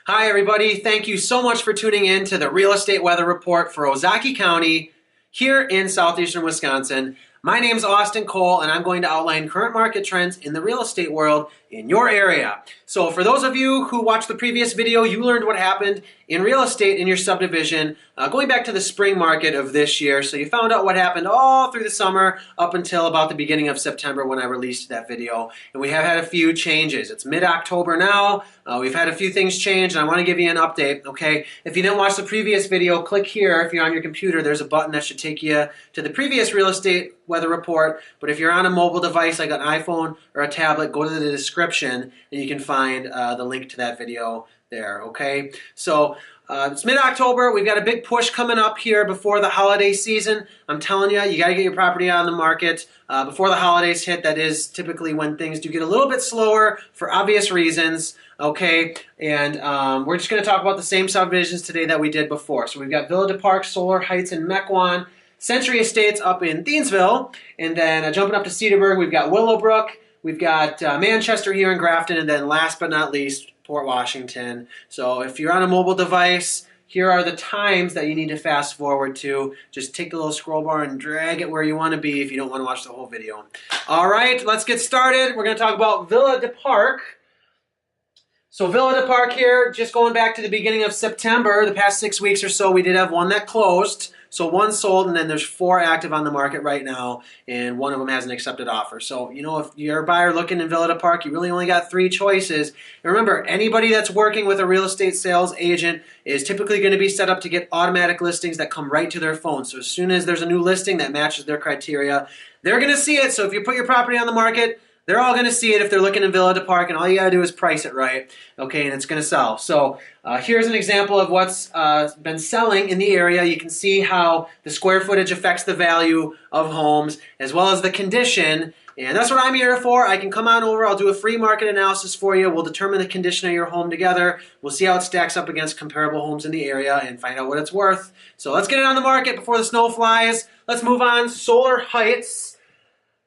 Hi, everybody. Thank you so much for tuning in to the Real Estate Weather Report for Ozaukee County here in southeastern Wisconsin. My name is Austin Cole, and I'm going to outline current market trends in the real estate world in your area. So for those of you who watched the previous video, you learned what happened in real estate in your subdivision going back to the spring market of this year. So you found out what happened all through the summer up until about the beginning of September when I released that video. And we have had a few changes. It's mid-October now. We've had a few things change, and I want to give you an update, okay? If you didn't watch the previous video, click here. If you're on your computer, there's a button that should take you to the previous real estate weather report. But if you're on a mobile device like an iPhone or a tablet, go to the description and you can find the link to that video there, okay? So it's mid-October. We've got a big push coming up here before the holiday season. I'm telling you, you got to get your property on the market before the holidays hit. That is typically when things do get a little bit slower for obvious reasons, okay? And we're just going to talk about the same subdivisions today that we did before. So we've got Villa de Park, Solar Heights, and Mequon, Century Estates up in Thiensville, and then jumping up to Cedarburg, we've got Willowbrook, we've got Manchester here in Grafton, and then last but not least, Port Washington. So if you're on a mobile device, here are the times that you need to fast forward to. Just take the little scroll bar and drag it where you want to be if you don't want to watch the whole video. All right, let's get started. We're going to talk about Villa de Park. So Villa de Park here, just going back to the beginning of September, the past 6 weeks or so, we did have one that closed. So one sold, and then there's 4 active on the market right now, and one of them has an accepted offer. So, you know, if you're a buyer looking in Villa de Park, you really only got 3 choices. And remember, anybody that's working with a real estate sales agent is typically going to be set up to get automatic listings that come right to their phone. So as soon as there's a new listing that matches their criteria, they're going to see it. So if you put your property on the market, they're all going to see it if they're looking in Villa de Park, and all you got to do is price it right, okay, and it's going to sell. So here's an example of what's been selling in the area. You can see how the square footage affects the value of homes, as well as the condition, and that's what I'm here for. I can come on over. I'll do a free market analysis for you. We'll determine the condition of your home together. We'll see how it stacks up against comparable homes in the area and find out what it's worth. So let's get it on the market before the snow flies. Let's move on. Solar Heights.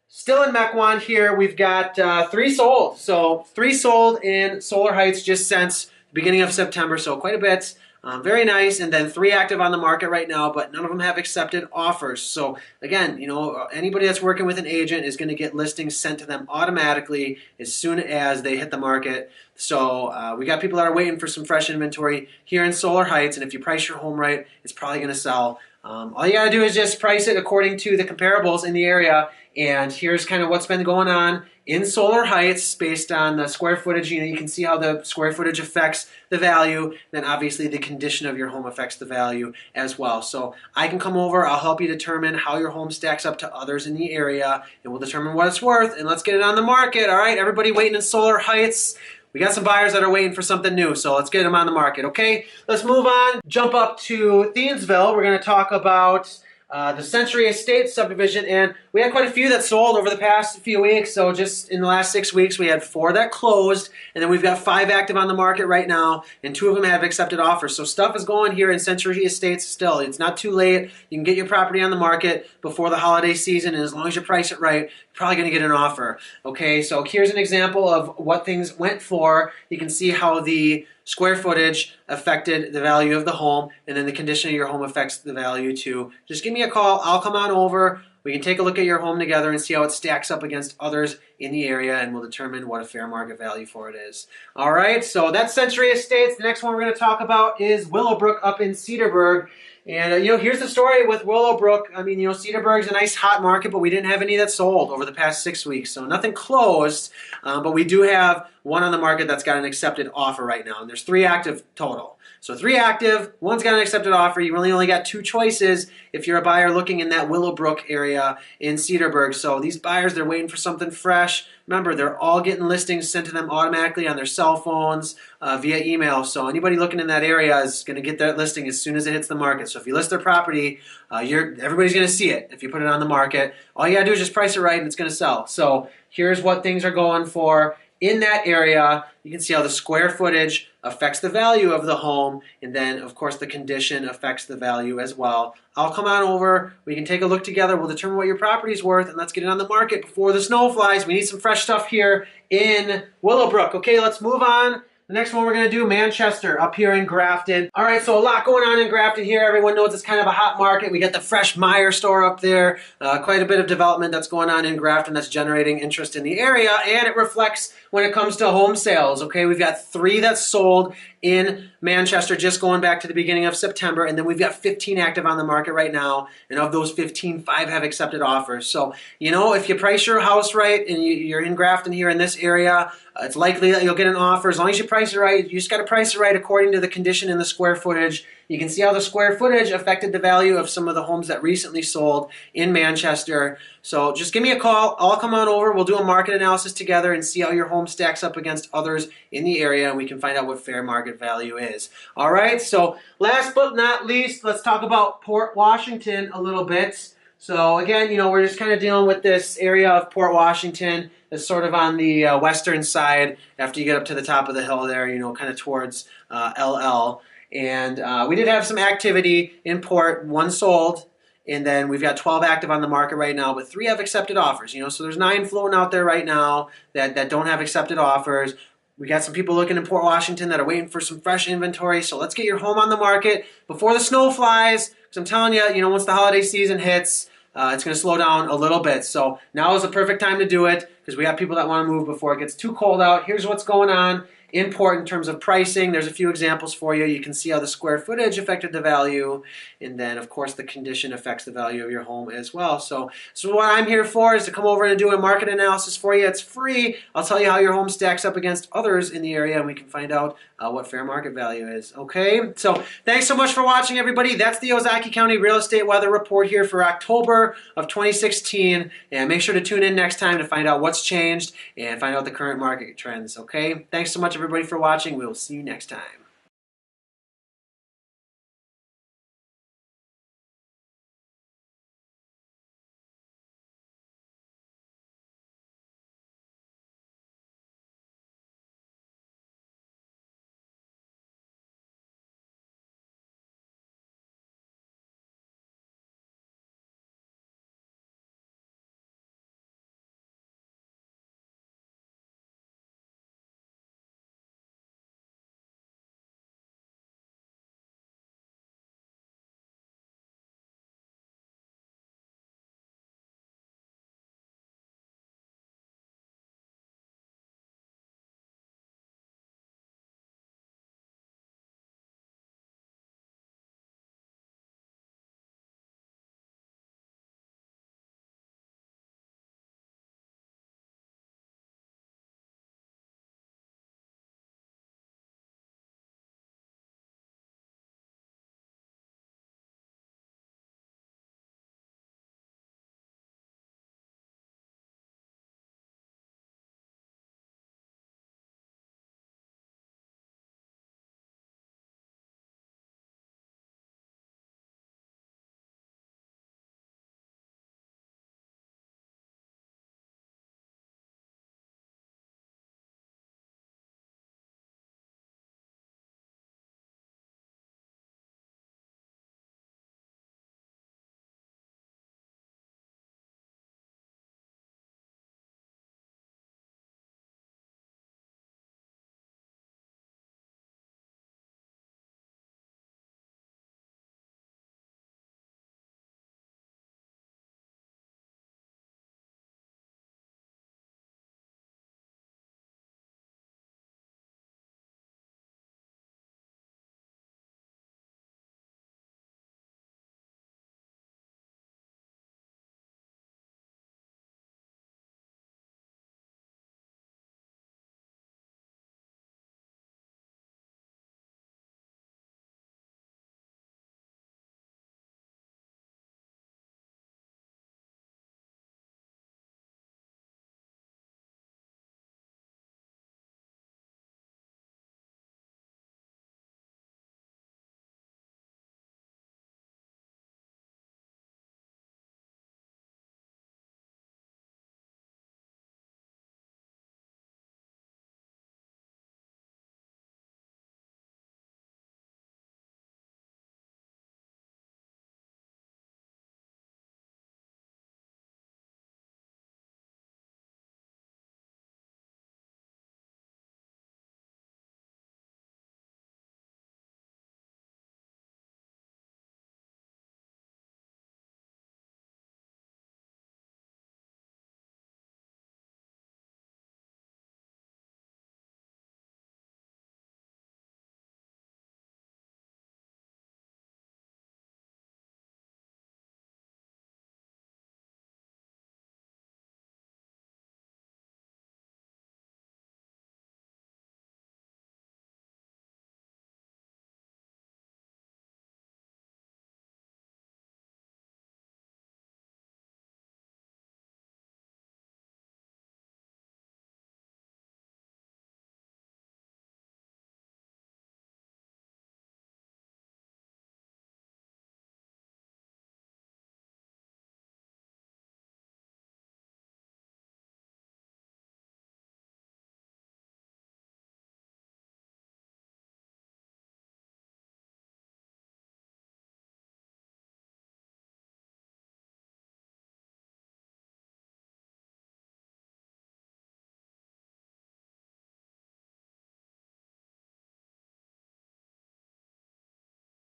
Still in Mequon here, we've got 3 sold. So 3 sold in Solar Heights just since the beginning of September, so quite a bit. Very nice, and then 3 active on the market right now, but none of them have accepted offers. So again, you know, anybody that's working with an agent is going to get listings sent to them automatically as soon as they hit the market. So we got people that are waiting for some fresh inventory here in Solar Heights, and if you price your home right, it's probably going to sell. All you got to do is just price it according to the comparables in the area. And here's kind of what's been going on in Solar Heights based on the square footage. You know, you can see how the square footage affects the value. Then obviously the condition of your home affects the value as well. So I can come over. I'll help you determine how your home stacks up to others in the area, and we'll determine what it's worth. And let's get it on the market. All right, everybody waiting in Solar Heights. We got some buyers that are waiting for something new, so let's get them on the market, okay? Let's move on. Jump up to Thiensville. We're going to talk about the Century Estates subdivision, and we had quite a few that sold over the past few weeks. So just in the last 6 weeks, we had 4 that closed, and then we've got 5 active on the market right now, and 2 of them have accepted offers. So stuff is going here in Century Estates still. It's not too late. You can get your property on the market before the holiday season, and as long as you price it right, you're probably going to get an offer. Okay, so here's an example of what things went for. You can see how the square footage affected the value of the home, and then the condition of your home affects the value too. Just give me a call. I'll come on over. We can take a look at your home together and see how it stacks up against others in the area, and we'll determine what a fair market value for it is. All right, so that's Century Estates. The next one we're going to talk about is Willowbrook up in Cedarburg. And, you know, here's the story with Willowbrook. I mean, you know, Cedarburg's a nice hot market, but we didn't have any that sold over the past 6 weeks. So nothing closed, but we do have one on the market that's got an accepted offer right now. And there's 3 active total. So 3 active, one's got an accepted offer. You really only got 2 choices if you're a buyer looking in that Willowbrook area in Cedarburg. So these buyers, they're waiting for something fresh. Remember, they're all getting listings sent to them automatically on their cell phones via email. So anybody looking in that area is going to get that listing as soon as it hits the market. So if you list their property, everybody's going to see it if you put it on the market. All you got to do is just price it right and it's going to sell. So here's what things are going for in that area. You can see how the square footage affects the value of the home, and then of course the condition affects the value as well. I'll come on over, we can take a look together, we'll determine what your property's worth, and let's get it on the market before the snow flies. We need some fresh stuff here in Willowbrook. Okay, let's move on The next one we're going to do, Manchester, up here in Grafton. All right, so a lot going on in Grafton here. Everyone knows it's kind of a hot market. We got the Fresh Meyer store up there. Quite a bit of development that's going on in Grafton that's generating interest in the area, and it reflects when it comes to home sales. Okay, we've got 3 that's sold in Manchester just going back to the beginning of September, and then we've got 15 active on the market right now, and of those 15, 5 have accepted offers. So, you know, if you price your house right and you're in Grafton here in this area, it's likely that you'll get an offer. As long as you price it right, you just got to price it right according to the condition and the square footage. You can see how the square footage affected the value of some of the homes that recently sold in Manchester. So just give me a call. I'll come on over. We'll do a market analysis together and see how your home stacks up against others in the area, and we can find out what fair market value is. All right, so last but not least, let's talk about Port Washington a little bit. So again, you know, we're just kind of dealing with this area of Port Washington that's sort of on the western side after you get up to the top of the hill there, you know, kind of towards LL. And we did have some activity in Port, 1 sold, and then we've got 12 active on the market right now, but 3 have accepted offers, you know, so there's 9 floating out there right now that don't have accepted offers. We got some people looking in Port Washington that are waiting for some fresh inventory, so let's get your home on the market before the snow flies, because I'm telling you, you know, once the holiday season hits, it's going to slow down a little bit. So now is the perfect time to do it because we have people that want to move before it gets too cold out. Here's what's going on in Port in terms of pricing. There's a few examples for you. You can see how the square footage affected the value, and then of course the condition affects the value of your home as well. So what I'm here for is to come over and do a market analysis for you. It's free. I'll tell you how your home stacks up against others in the area, and we can find out what fair market value is. Okay, so thanks so much for watching, everybody. That's the Ozaukee County Real Estate Weather Report here for October of 2016, and make sure to tune in next time to find out what's changed and find out the current market trends. Okay, thanks so much, everybody, for watching. We will see you next time.